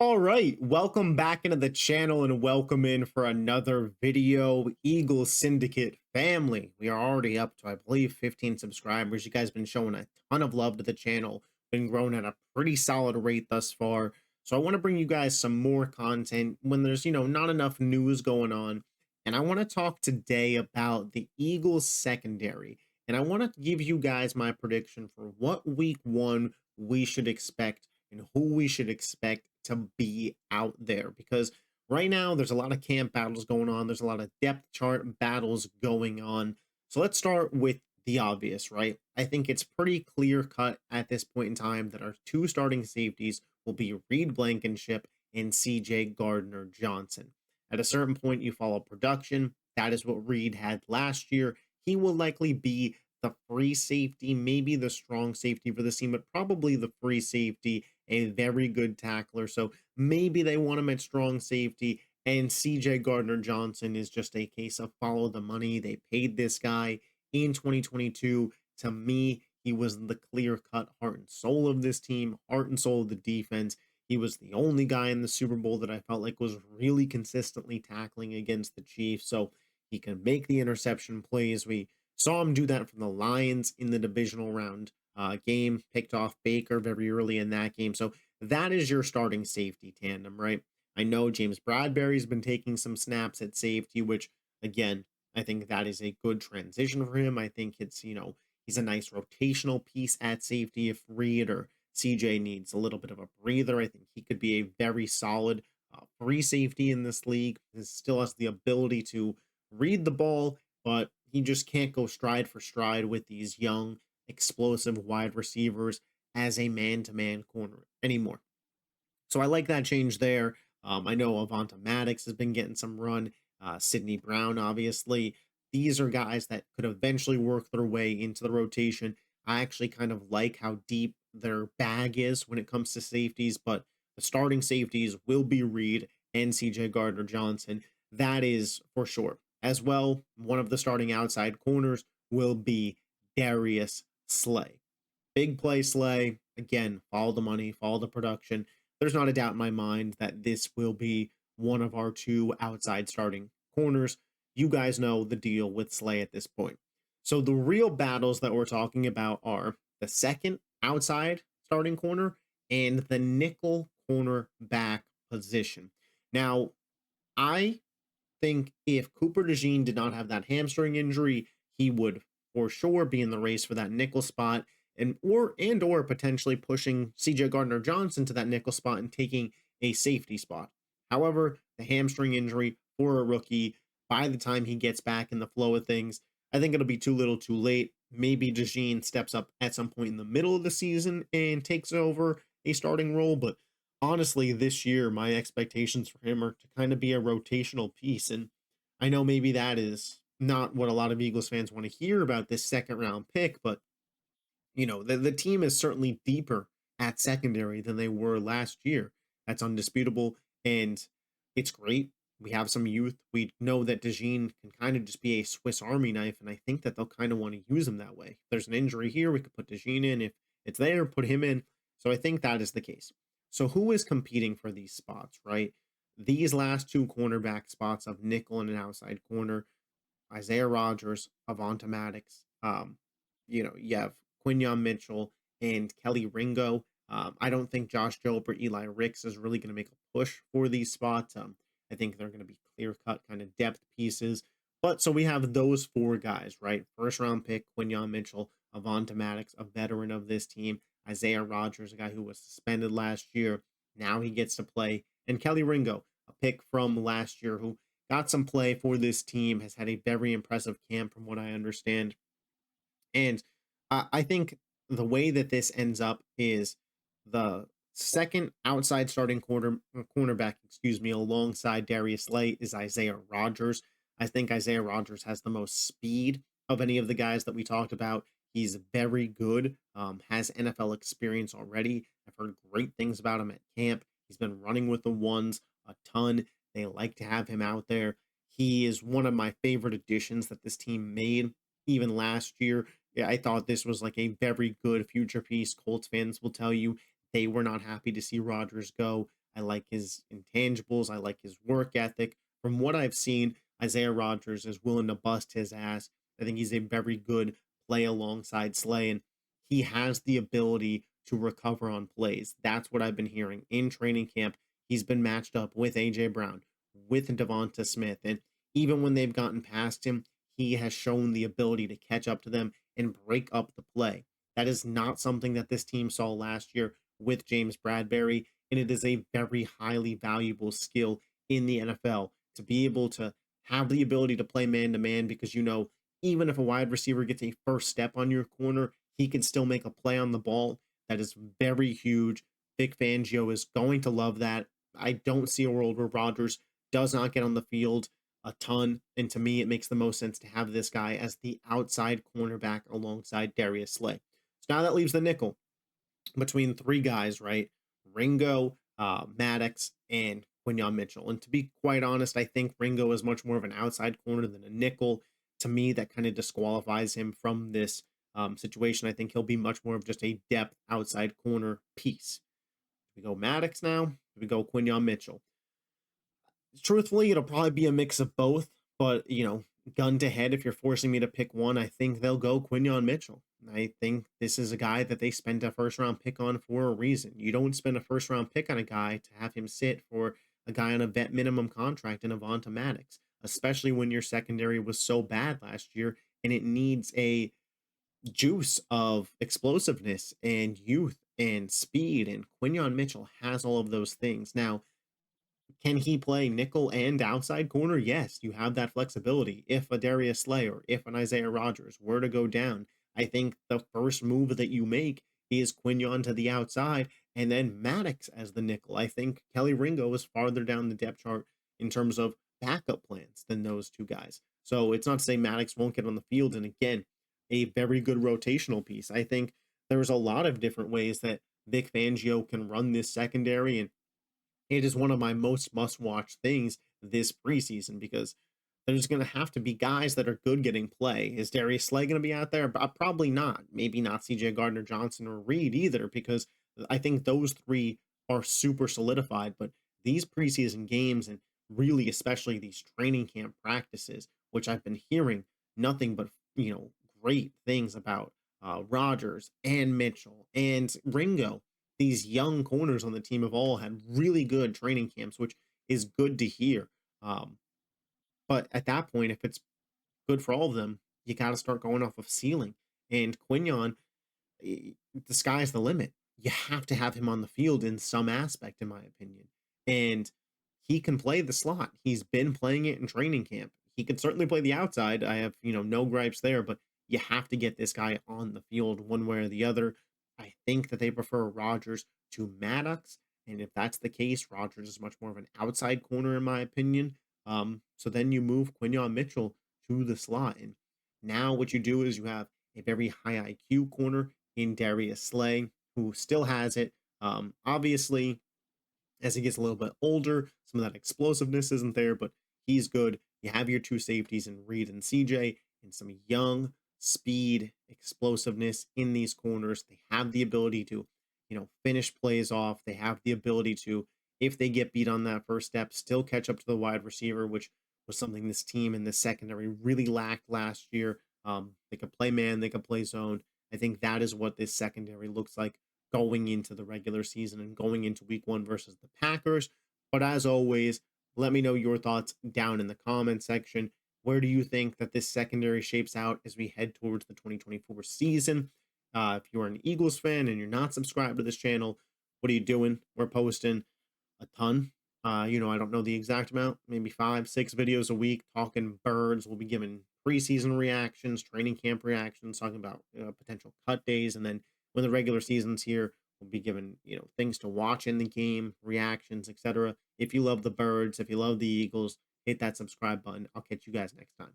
All right, welcome back into the channel and welcome in for another video. Eagle Syndicate family. We are already up to, I believe, 15 subscribers. You guys been showing a ton of love to the channel, been growing at a pretty solid rate thus far. So I want to bring you guys some more content when there's, not enough news going on. And I want to talk today about the Eagles secondary. And I want to give you guys my prediction for what week one we should expect and who we should expect to be out there, because right now there's a lot of camp battles going on. There's a lot of depth chart battles going on. So let's start with the obvious, right? I think it's pretty clear cut at this point in time that our two starting safeties will be Reed Blankenship and CJ Gardner-Johnson. At a certain point, you follow production. That is what Reed had last year. He will likely be the free safety, maybe the strong safety for the team, but probably the free safety, a very good tackler. So maybe they want him at strong safety. And CJ Gardner-Johnson is just a case of follow the money. They paid this guy in 2022. To me, he was the clear cut heart and soul of this team, heart and soul of the defense. He was the only guy in the Super Bowl that I felt like was really consistently tackling against the Chiefs. So he can make the interception plays. We saw him do that from the Lions in the divisional round game, picked off Baker very early in that game. So that is your starting safety tandem, right? I know James Bradbury's been taking some snaps at safety, which, again, I think that is a good transition for him. I think he's a nice rotational piece at safety if Reed or CJ needs a little bit of a breather. I think he could be a very solid free safety in this league. He still has the ability to read the ball, but he just can't go stride for stride with these young, explosive wide receivers as a man-to-man corner anymore. So I like that change there. I know Avonta Maddox has been getting some run. Sidney Brown, obviously. These are guys that could eventually work their way into the rotation. I actually kind of like how deep their bag is when it comes to safeties, but the starting safeties will be Reed and CJ Gardner-Johnson. That is for sure. As well, one of the starting outside corners will be Darius Slay. Big play Slay. Again, follow the money, follow the production. There's not a doubt in my mind that this will be one of our two outside starting corners. You guys know the deal with Slay at this point. So the real battles that we're talking about are the second outside starting corner and the nickel corner back position. Now, I think if Cooper DeJean did not have that hamstring injury, he would for sure be in the race for that nickel spot and or potentially pushing CJ Gardner-Johnson to that nickel spot and taking a safety spot. However, the hamstring injury for a rookie, by the time he gets back in the flow of things, I think it'll be too little too late. Maybe DeJean steps up at some point in the middle of the season and takes over a starting role, but honestly, this year, my expectations for him are to kind of be a rotational piece. And I know maybe that is not what a lot of Eagles fans want to hear about this second round pick, but the team is certainly deeper at secondary than they were last year. That's undisputable. And it's great. We have some youth. We know that DeJean can kind of just be a Swiss Army knife, and I think that they'll kind of want to use him that way. If there's an injury here, we could put DeJean in. If it's there, put him in. So I think that is the case. So who is competing for these spots, right? These last two cornerback spots of nickel and an outside corner, Isaiah Rodgers, Avonta Maddox. You have Quinyon Mitchell and Kelly Ringo. I don't think Josh Jobe or Eli Ricks is really going to make a push for these spots. I think they're going to be clear cut kind of depth pieces. But so we have those four guys, right? First round pick, Quinyon Mitchell, Avonta Maddox, a veteran of this team, Isaiah Rodgers, a guy who was suspended last year. Now he gets to play. And Kelly Ringo, a pick from last year who got some play for this team, has had a very impressive camp from what I understand. And I think the way that this ends up is the second outside starting cornerback, alongside Darius Slay is Isaiah Rodgers. I think Isaiah Rodgers has the most speed of any of the guys that we talked about. He's very good, has NFL experience already. I've heard great things about him at camp. He's been running with the ones a ton. They like to have him out there. He is one of my favorite additions that this team made even last year. Yeah, I thought this was like a very good future piece. Colts fans will tell you they were not happy to see Rodgers go. I like his intangibles. I like his work ethic. From what I've seen, Isaiah Rodgers is willing to bust his ass. I think he's a very good play alongside Slay, and he has the ability to recover on plays. That's what I've been hearing in training camp. He's been matched up with AJ Brown, with Devonta Smith, and even when they've gotten past him, he has shown the ability to catch up to them and break up the play. That is not something that this team saw last year with James Bradbury, and it is a very highly valuable skill in the NFL to be able to have the ability to play man to man because even if a wide receiver gets a first step on your corner, he can still make a play on the ball. That is very huge. Vic Fangio is going to love that. I don't see a world where Rodgers does not get on the field a ton. And to me, it makes the most sense to have this guy as the outside cornerback alongside Darius Slay. So now that leaves the nickel between three guys, right? Ringo, Maddox, and Quinyon Mitchell. And to be quite honest, I think Ringo is much more of an outside corner than a nickel. To me, that kind of disqualifies him from this situation. I think he'll be much more of just a depth outside corner piece. We go Maddox now. We go Quinyon Mitchell. Truthfully, it'll probably be a mix of both, but gun to head, if you're forcing me to pick one, I think they'll go Quinyon Mitchell. I think this is a guy that they spent a first round pick on for a reason. You don't spend a first round pick on a guy to have him sit for a guy on a vet minimum contract in Avonta Maddox, especially when your secondary was so bad last year and it needs a juice of explosiveness and youth and speed. And Quinyon Mitchell has all of those things. Now, can he play nickel and outside corner? Yes, you have that flexibility. If a Darius Slay or if an Isaiah Rodgers were to go down, I think the first move that you make is Quinyon to the outside and then Maddox as the nickel. I think Kelly Ringo is farther down the depth chart in terms of backup plans than those two guys. So it's not to say Maddox won't get on the field. And again, a very good rotational piece. I think there's a lot of different ways that Vic Fangio can run this secondary, and it is one of my most must watch things this preseason because there's going to have to be guys that are good getting play. Is Darius Slay going to be out there? Probably not. Maybe not CJ Gardner-Johnson or Reed either, because I think those three are super solidified. But these preseason games, and really especially these training camp practices, which I've been hearing nothing but great things about Rodgers and Mitchell and Ringo. These young corners on the team have all had really good training camps, which is good to hear. But at that point, if it's good for all of them, you got to start going off of ceiling. And Quinyon, the sky's the limit. You have to have him on the field in some aspect, in my opinion. And he can play the slot. He's been playing it in training camp. He can certainly play the outside. I have, no gripes there, but you have to get this guy on the field one way or the other. I think that they prefer Rodgers to Maddox. And if that's the case, Rodgers is much more of an outside corner, in my opinion. So then you move Quinyon Mitchell to the slot. And now what you do is you have a very high IQ corner in Darius Slay, who still has it. Obviously, as he gets a little bit older, some of that explosiveness isn't there, but he's good. You have your two safeties in Reed and CJ, and some young speed, explosiveness in these corners. They have the ability to, finish plays off. They have the ability to, if they get beat on that first step, still catch up to the wide receiver, which was something this team in the secondary really lacked last year. They could play man, they could play zone. I think that is what this secondary looks like going into the regular season and going into week one versus the Packers. But as always, let me know your thoughts down in the comment section. Where do you think that this secondary shapes out as we head towards the 2024 season? If you're an Eagles fan and you're not subscribed to this channel, what are you doing? We're posting a ton. I don't know the exact amount, maybe 5, 6 videos a week talking birds. We'll be giving preseason reactions, training camp reactions, talking about potential cut days, and then when the regular season's here, we'll be giving things to watch in the game, reactions, etc. If you love the birds, if you love the Eagles, hit that subscribe button. I'll catch you guys next time.